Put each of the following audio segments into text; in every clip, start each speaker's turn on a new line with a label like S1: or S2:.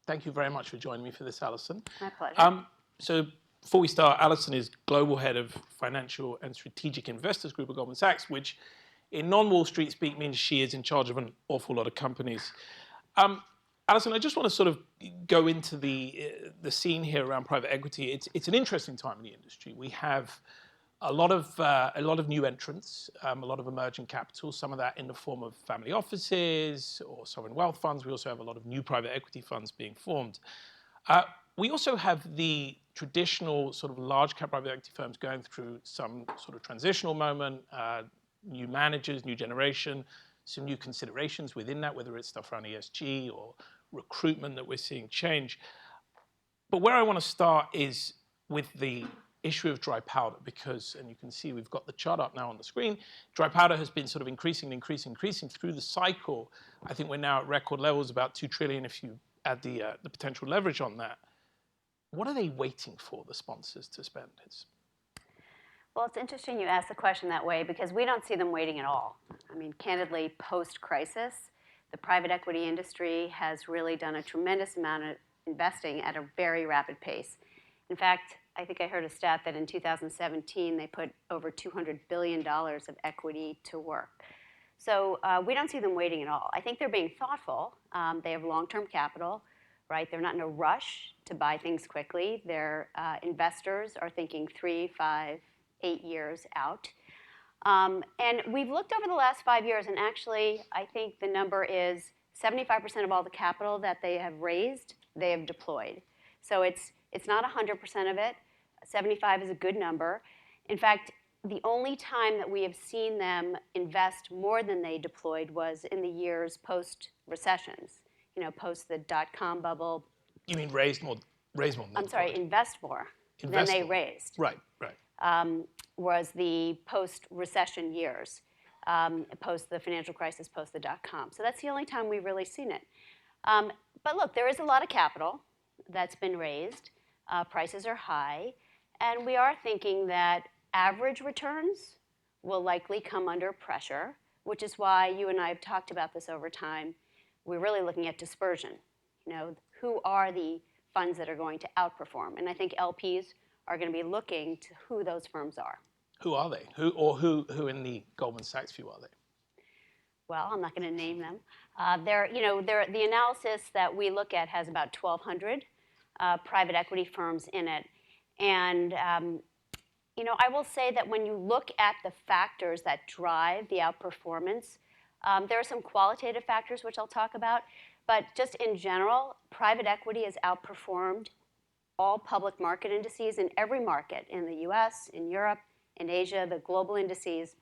S1: Thank you very much for joining me for this, Alison.
S2: My pleasure.
S1: So before we start, Alison is Global Head of Financial and Strategic Investors Group at Goldman Sachs, which in non-Wall Street speak means she is in charge of an awful lot of companies. Alison, I just want to sort of go into the scene here around private equity. It's an interesting time in the industry. We have a lot of new entrants, a lot of emerging capital, some of that in the form of family offices or sovereign wealth funds. We also have a lot of new private equity funds being formed. We also have the traditional sort of large cap private equity firms going through some sort of transitional moment, new managers, new generation, some new considerations within that, whether it's stuff around ESG or recruitment that we're seeing change. But where I want to start is with the issue of dry powder, because, and you can see we've got the chart up now on the screen, dry powder has been sort of increasing through the cycle. I think we're now at record levels, about 2 trillion if you add the potential leverage on that. What are they waiting for, the sponsors, to spend?
S2: Well, it's interesting you ask the question that way because we don't see them waiting at all. I mean, candidly, post-crisis, the private equity industry has really done a tremendous amount of investing at a very rapid pace. In fact, I think I heard a stat that in 2017, they put over $200 billion of equity to work. So we don't see them waiting at all. I think they're being thoughtful. They have long-term capital, right? They're not in a rush to buy things quickly. Their investors are thinking 3, 5, 8 years out. And we've looked over the last 5 years, and actually, I think the number is 75% of all the capital that they have raised, they have deployed. So it's not 100% of it. 75 is a good number. In fact, the only time that we have seen them invest more than they deployed was in the years post-recessions, post the dot-com bubble.
S1: You mean raise more than
S2: I'm sorry, invest more than they raised.
S1: Right.
S2: Was the post-recession years, post the financial crisis, post the dot-com. So that's the only time we've really seen it. But look, there is a lot of capital that's been raised. Prices are high. And we are thinking that average returns will likely come under pressure, which is why you and I have talked about this over time. We're really looking at dispersion. Who are the funds that are going to outperform? And I think LPs are going to be looking to who those firms are.
S1: Who are they? Who in the Goldman Sachs view are they?
S2: Well, I'm not going to name them. The analysis that we look at has about 1,200 private equity firms in it. And I will say that when you look at the factors that drive the outperformance, there are some qualitative factors which I'll talk about. But just in general, private equity has outperformed all public market indices in every market, in the US, in Europe, in Asia, the global indices,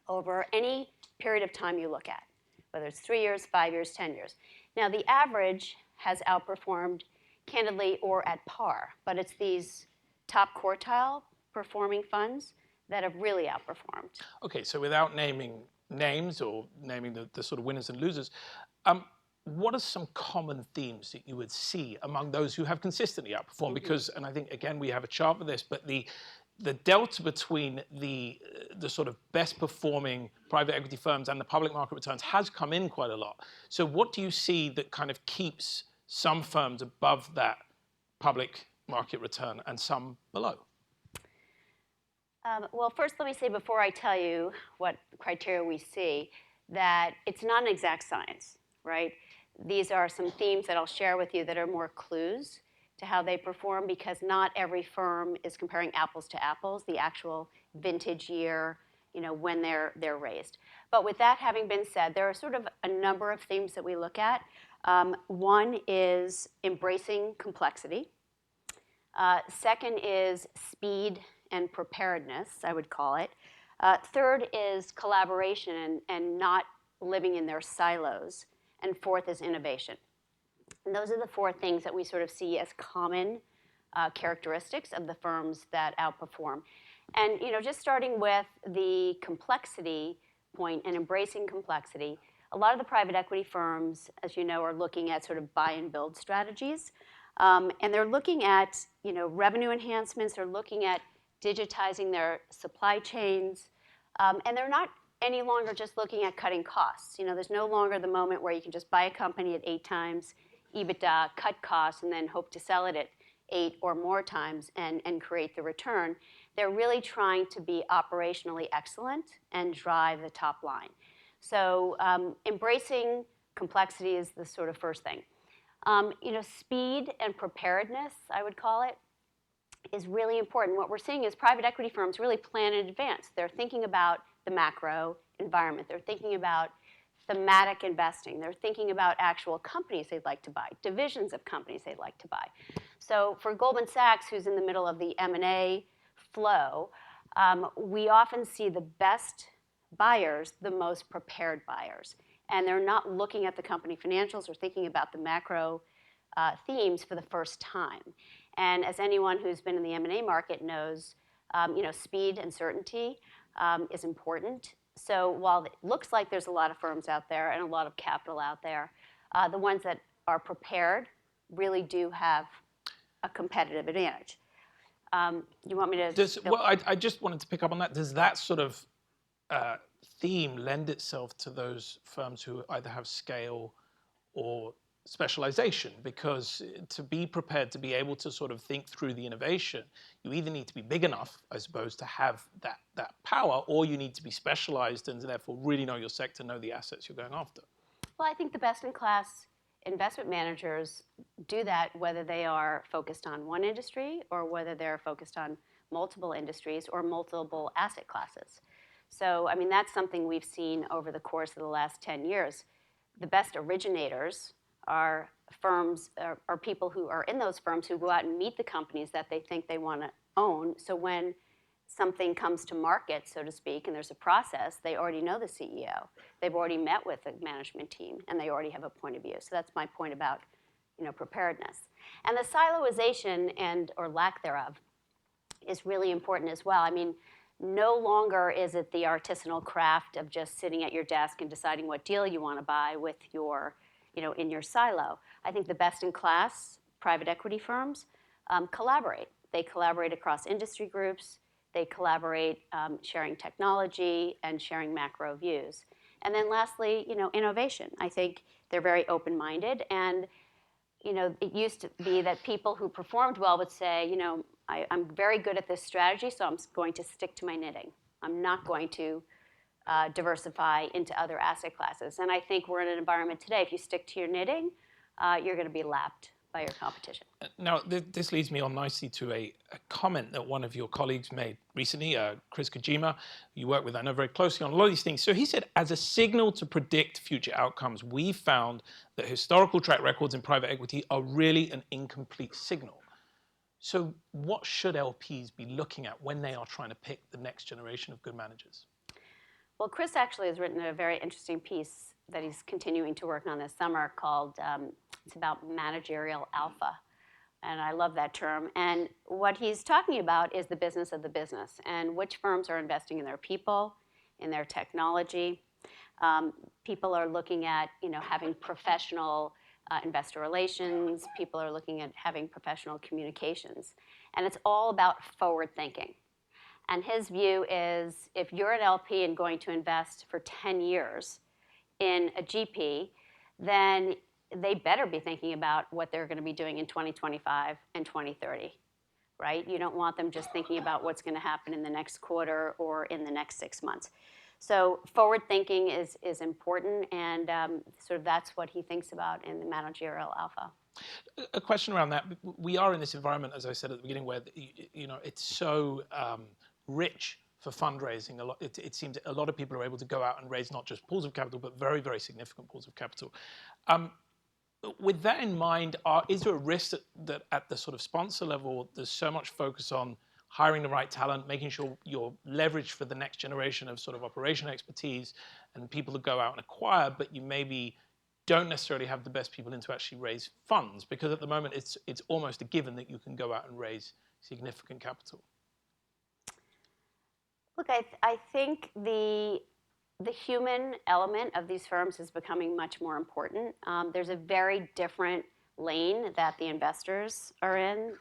S2: over any period of time you look at, whether it's 3 years, 5 years, 10 years. Now, the average has outperformed candidly or at par, but it's these top quartile performing funds that have really outperformed.
S1: Okay, so without naming names or naming the sort of winners and losers, what are some common themes that you would see among those who have consistently outperformed? Because, and I think, again, we have a chart for this, but the delta between the sort of best performing private equity firms and the public market returns has come in quite a lot. So what do you see that kind of keeps some firms above that public market return and some below?
S2: Well, first let me say, before I tell you what criteria we see, that it's not an exact science, right? These are some themes that I'll share with you that are more clues to how they perform, because not every firm is comparing apples to apples, the actual vintage year, when they're raised. But with that having been said, there are sort of a number of themes that we look at. One is embracing complexity. Second is speed and preparedness, I would call it. Third is collaboration and not living in their silos. And fourth is innovation. And those are the 4 things that we sort of see as common characteristics of the firms that outperform. And just starting with the complexity point and embracing complexity, a lot of the private equity firms, as you know, are looking at sort of buy and build strategies. And they're looking at revenue enhancements. They're looking at digitizing their supply chains. And they're not any longer just looking at cutting costs. There's no longer the moment where you can just buy a company at 8 times EBITDA, cut costs, and then hope to sell it at 8 or more times and create the return. They're really trying to be operationally excellent and drive the top line. So embracing complexity is the sort of first thing. Speed and preparedness, I would call it, is really important. What we're seeing is private equity firms really plan in advance. They're thinking about the macro environment. They're thinking about thematic investing. They're thinking about actual companies they'd like to buy, divisions of companies they'd like to buy. So for Goldman Sachs, who's in the middle of the M&A flow, we often see the best buyers, the most prepared buyers. And they're not looking at the company financials or thinking about the macro themes for the first time. And as anyone who's been in the M&A market knows, speed and certainty is important. So while it looks like there's a lot of firms out there and a lot of capital out there, the ones that are prepared really do have a competitive advantage. You want me to?
S1: Well, I just wanted to pick up on that. Does that sort of theme lend itself to those firms who either have scale or specialization? Because to be prepared to be able to sort of think through the innovation, you either need to be big enough, I suppose, to have that power, or you need to be specialized and therefore really know your sector, know the assets you're going after.
S2: Well, I think the best-in-class investment managers do that whether they are focused on one industry or whether they're focused on multiple industries or multiple asset classes. So, I mean, that's something we've seen over the course of the last 10 years. The best originators are firms, are people who are in those firms who go out and meet the companies that they think they want to own. So when something comes to market, so to speak, and there's a process, they already know the CEO. They've already met with the management team, and they already have a point of view. So that's my point about, preparedness. And the siloization or lack thereof is really important as well. I mean, no longer is it the artisanal craft of just sitting at your desk and deciding what deal you want to buy with your, in your silo. I think the best-in-class private equity firms collaborate. They collaborate across industry groups. They collaborate sharing technology and sharing macro views. And then lastly, innovation. I think they're very open-minded. And, it used to be that people who performed well would say, I'm very good at this strategy, so I'm going to stick to my knitting. I'm not going to diversify into other asset classes. And I think we're in an environment today, if you stick to your knitting, you're going to be lapped by your competition.
S1: Now, this leads me on nicely to a comment that one of your colleagues made recently, Chris Kojima, you work with, I know, very closely on a lot of these things. So he said, as a signal to predict future outcomes, we found that historical track records in private equity are really an incomplete signal. So what should LPs be looking at when they are trying to pick the next generation of good managers?
S2: Well, Chris actually has written a very interesting piece that he's continuing to work on this summer called, it's about managerial alpha. And I love that term. And what he's talking about is the business of the business and which firms are investing in their people, in their technology. People are looking at, having professional investor relations. People are looking at having professional communications. And it's all about forward thinking. And his view is if you're an LP and going to invest for 10 years in a GP, then they better be thinking about what they're going to be doing in 2025 and 2030, right? You don't want them just thinking about what's going to happen in the next quarter or in the next 6 months. So forward thinking is important, and sort of that's what he thinks about in the managerial alpha.
S1: A question around that. We are in this environment, as I said at the beginning, where it's so rich for fundraising. It seems a lot of people are able to go out and raise not just pools of capital, but very, very significant pools of capital. With that in mind, is there a risk that at the sort of sponsor level, there's so much focus on hiring the right talent, making sure you're leveraged for the next generation of sort of operational expertise and people to go out and acquire, but you maybe don't necessarily have the best people in to actually raise funds? Because at the moment, it's almost a given that you can go out and raise significant capital.
S2: Look, I think the human element of these firms is becoming much more important. There's a very different lane that the investors are in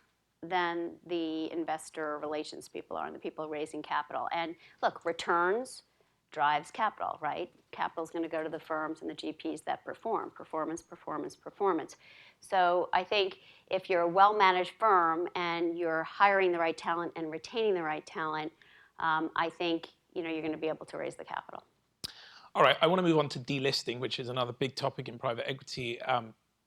S2: than the investor relations people are and the people raising capital. And look, returns drives capital, right? Capital is going to go to the firms and the GPs that perform. Performance, performance, performance. So I think if you're a well-managed firm and you're hiring the right talent and retaining the right talent, I think you're going to be able to raise the capital.
S1: All right, I want to move on to delisting, which is another big topic in private equity.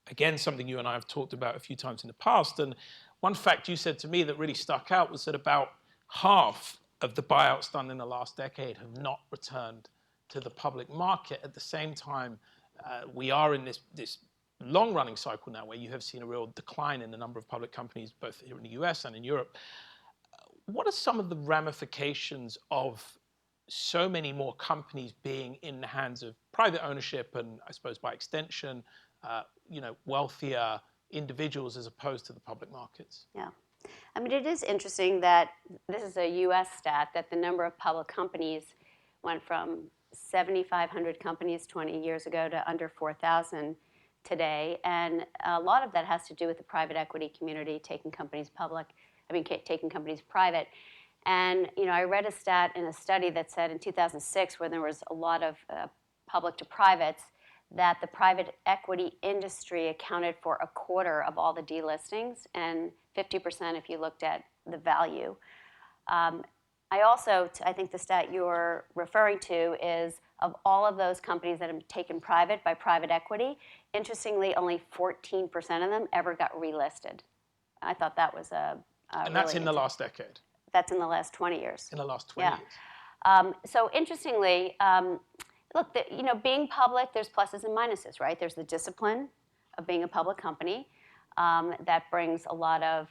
S1: Again, something you and I have talked about a few times in the past. And one fact you said to me that really stuck out was that about half of the buyouts done in the last decade have not returned to the public market. At the same time, we are in this long-running cycle now where you have seen a real decline in the number of public companies, both here in the US and in Europe. What are some of the ramifications of so many more companies being in the hands of private ownership and, I suppose, by extension, wealthier individuals as opposed to the public markets?
S2: Yeah. I mean, it is interesting that this is a U.S. stat that the number of public companies went from 7,500 companies 20 years ago to under 4,000 today. And a lot of that has to do with the private equity community taking companies taking companies private. And, I read a stat in a study that said in 2006, when there was a lot of public to privates, that the private equity industry accounted for a quarter of all the delistings and 50% if you looked at the value. I think the stat you're referring to is of all of those companies that have been taken private by private equity, interestingly, only 14% of them ever got relisted. I thought that was
S1: and that's in the last decade?
S2: That's in the last 20 years.
S1: In the last 20 years.
S2: So interestingly, look, being public, there's pluses and minuses, right? There's the discipline of being a public company that brings a lot of,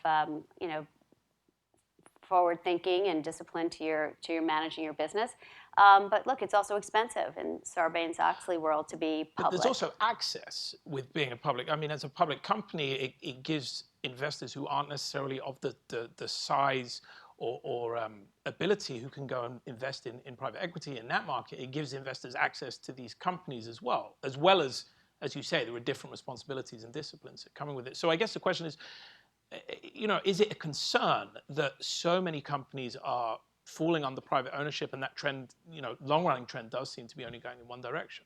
S2: forward thinking and discipline to your managing your business. But look, it's also expensive in Sarbanes-Oxley world to be public.
S1: But there's also access with being a public. I mean, as a public company, it gives investors who aren't necessarily of the size or ability who can go and invest in private equity in that market. It gives investors access to these companies as well as you say, there are different responsibilities and disciplines coming with it. So I guess the question is, is it a concern that so many companies are falling under private ownership and that trend, long-running trend does seem to be only going in one direction?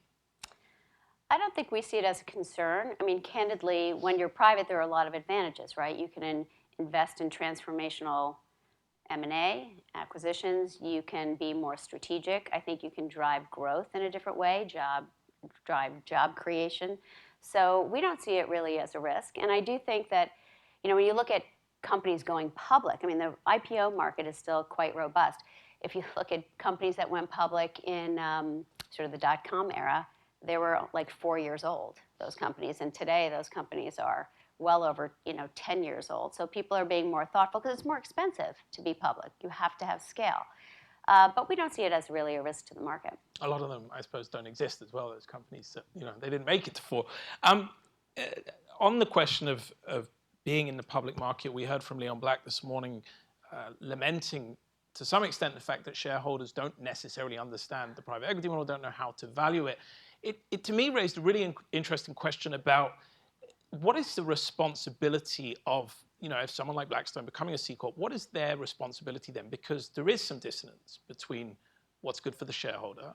S2: I don't think we see it as a concern. I mean, candidly, when you're private, there are a lot of advantages, right? You can invest in transformational M&A, acquisitions. You can be more strategic. I think you can drive growth in a different way, drive job creation. So we don't see it really as a risk. And I do think that, when you look at companies going public, I mean, the IPO market is still quite robust. If you look at companies that went public in sort of the dot-com era, they were like 4 years old, those companies. And today, those companies are well over 10 years old. So people are being more thoughtful because it's more expensive to be public. You have to have scale. But we don't see it as really a risk to the market.
S1: A lot of them, I suppose, don't exist as well, those companies that, they didn't make it to 4. On the question of being in the public market, we heard from Leon Black this morning lamenting to some extent the fact that shareholders don't necessarily understand the private equity model, don't know how to value it. It to me raised a really interesting question about what is the responsibility of, if someone like Blackstone becoming a C Corp, what is their responsibility then? Because there is some dissonance between what's good for the shareholder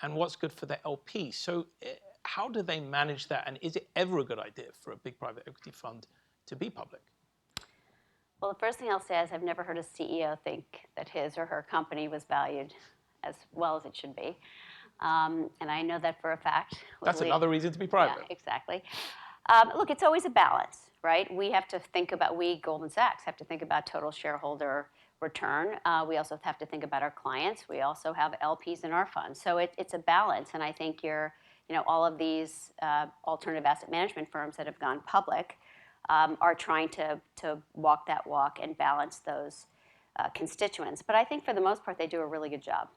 S1: and what's good for the LP. So how do they manage that? And is it ever a good idea for a big private equity fund to be public?
S2: Well, the first thing I'll say is I've never heard a CEO think that his or her company was valued as well as it should be. And I know that for a fact.
S1: That's another reason to be private.
S2: Yeah, exactly. Look, it's always a balance, right? We have to think about, Goldman Sachs, have to think about total shareholder return. We also have to think about our clients. We also have LPs in our funds. So it's a balance. And I think all of these alternative asset management firms that have gone public are trying to walk that walk and balance those constituents. But I think for the most part, they do a really good job.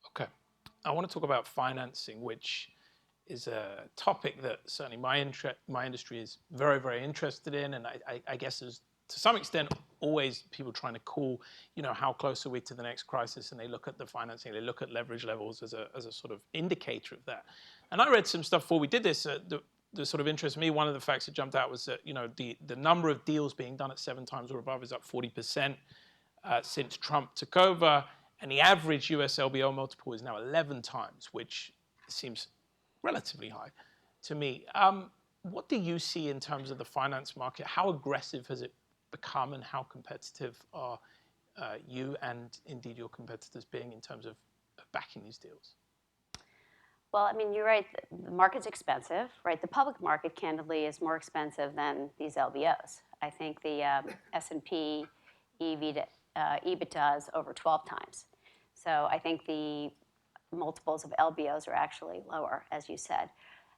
S1: Okay. I want to talk about financing, which is a topic that certainly my industry is very, very interested in. And I guess there's, to some extent, always people trying to call, how close are we to the next crisis? And they look at the financing, they look at leverage levels as a sort of indicator of that. And I read some stuff before we did this that sort of interested me. One of the facts that jumped out was that, the number of deals being done at 7 times or above is up 40% since Trump took over. And the average US LBO multiple is now 11 times, which seems relatively high to me. What do you see in terms of the finance market? How aggressive has it become, and how competitive are you and indeed your competitors being in terms of backing these deals?
S2: Well, I mean, you're right. The market's expensive, right? The public market, candidly, is more expensive than these LBOs. I think the S&P EBITDA is over 12 times. So I think the multiples of LBOs are actually lower, as you said.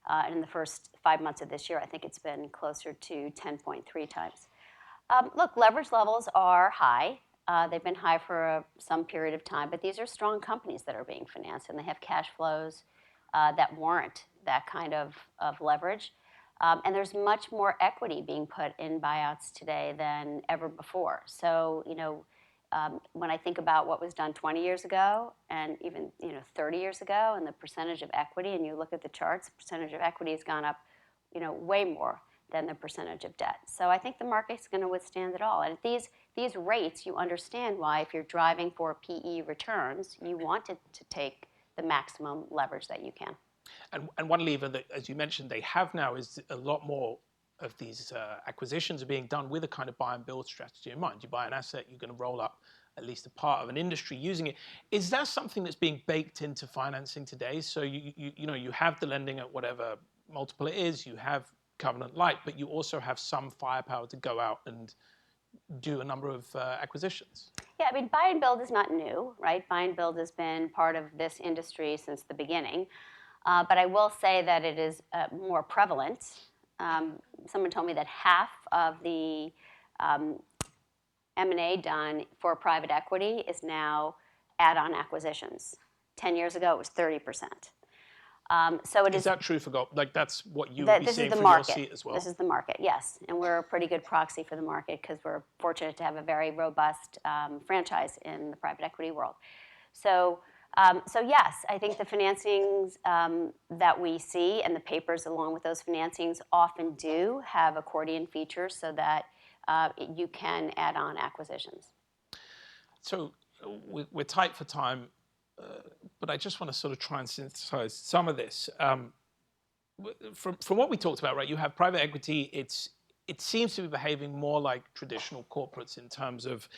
S2: And in the first 5 months of this year, I think it's been closer to 10.3 times. Look, leverage levels are high. They've been high for some period of time, but these are strong companies that are being financed, and they have cash flows that warrant that kind of leverage. And there's much more equity being put in buyouts today than ever before. So, when I think about what was done 20 years ago and even 30 years ago, and the percentage of equity, and you look at the charts, the percentage of equity has gone up, way more than the percentage of debt. So I think the market's going to withstand it all. And at these rates, you understand why, if you're driving for PE returns, you want it to take the maximum leverage that you can.
S1: And one lever that, as you mentioned, they have now is a lot more of these acquisitions are being done with a kind of buy and build strategy in mind. You buy an asset, you're going to roll up at least a part of an industry using it. Is that something that's being baked into financing today? So you have the lending at whatever multiple it is, you have covenant light, but you also have some firepower to go out and do a number of acquisitions.
S2: Yeah, I mean, buy and build is not new, right? Buy and build has been part of this industry since the beginning. But I will say that it is more prevalent. Someone told me that half of the M&A done for private equity is now add-on acquisitions. 10 years ago, it was 30%. So it is
S1: that true for Goldman? Like, that's what you would be seeing from your seat as well?
S2: This is the market, yes. And we're a pretty good proxy for the market because we're fortunate to have a very robust franchise in the private equity world. So yes, I think the financings that we see and the papers along with those financings often do have accordion features so that you can add on acquisitions.
S1: So we're tight for time, but I just want to sort of try and synthesize some of this. From what we talked about, right? You have private equity. It seems to be behaving more like traditional corporates in terms of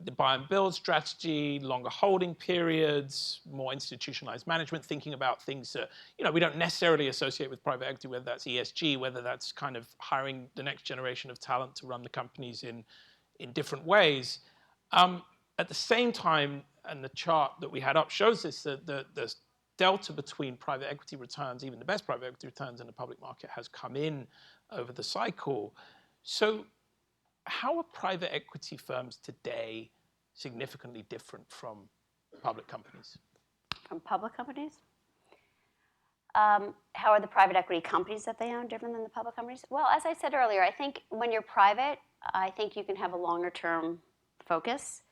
S1: the buy and build strategy, longer holding periods, more institutionalized management, thinking about things that we don't necessarily associate with private equity, whether that's ESG, whether that's kind of hiring the next generation of talent to run the companies in different ways. At the same time, and the chart that we had up shows this, that the delta between private equity returns, even the best private equity returns in the public market, has come in over the cycle. So how are private equity firms today significantly different from public companies?
S2: From public companies? How are the private equity companies that they own different than the public companies? Well, as I said earlier, I think when you're private, I think you can have a longer term focus.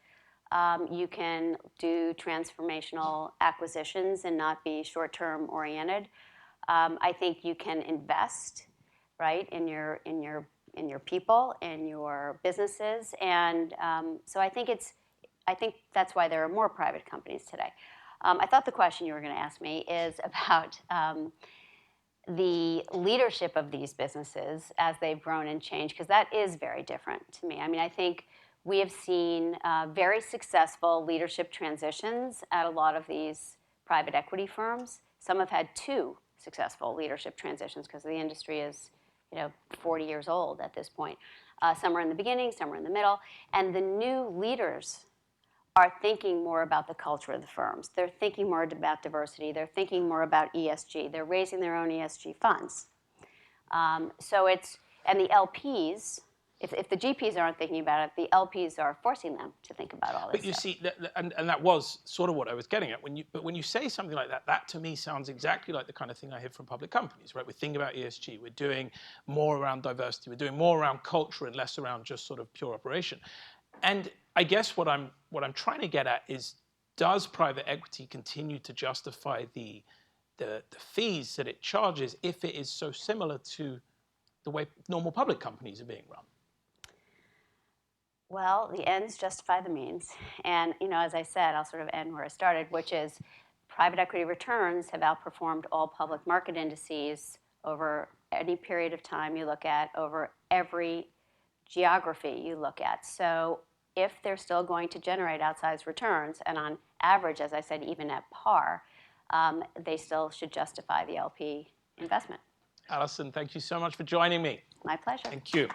S2: You can do transformational acquisitions and not be short-term oriented. I think you can invest, right, in your people, in your businesses, and so I think that's why there are more private companies today. I thought the question you were going to ask me is about the leadership of these businesses as they've grown and changed, because that is very different to me. I mean, I think we have seen very successful leadership transitions at a lot of these private equity firms. Some have had 2 successful leadership transitions because the industry is 40 years old at this point. Some are in the beginning, some are in the middle. And the new leaders are thinking more about the culture of the firms. They're thinking more about diversity. They're thinking more about ESG. They're raising their own ESG funds. And the LPs, if the GPs aren't thinking about it, the LPs are forcing them to think about all this.
S1: But you see, and that was sort of what I was getting at. But when you say something like that, that to me sounds exactly like the kind of thing I hear from public companies, right? We're thinking about ESG. We're doing more around diversity. We're doing more around culture and less around just sort of pure operation. And I guess what I'm trying to get at is, does private equity continue to justify the fees that it charges if it is so similar to the way normal public companies are being run?
S2: Well, the ends justify the means. And, as I said, I'll sort of end where I started, which is private equity returns have outperformed all public market indices over any period of time you look at, over every geography you look at. So if they're still going to generate outsized returns, and on average, as I said, even at par, they still should justify the LP investment.
S1: Alison, thank you so much for joining me.
S2: My pleasure.
S1: Thank you.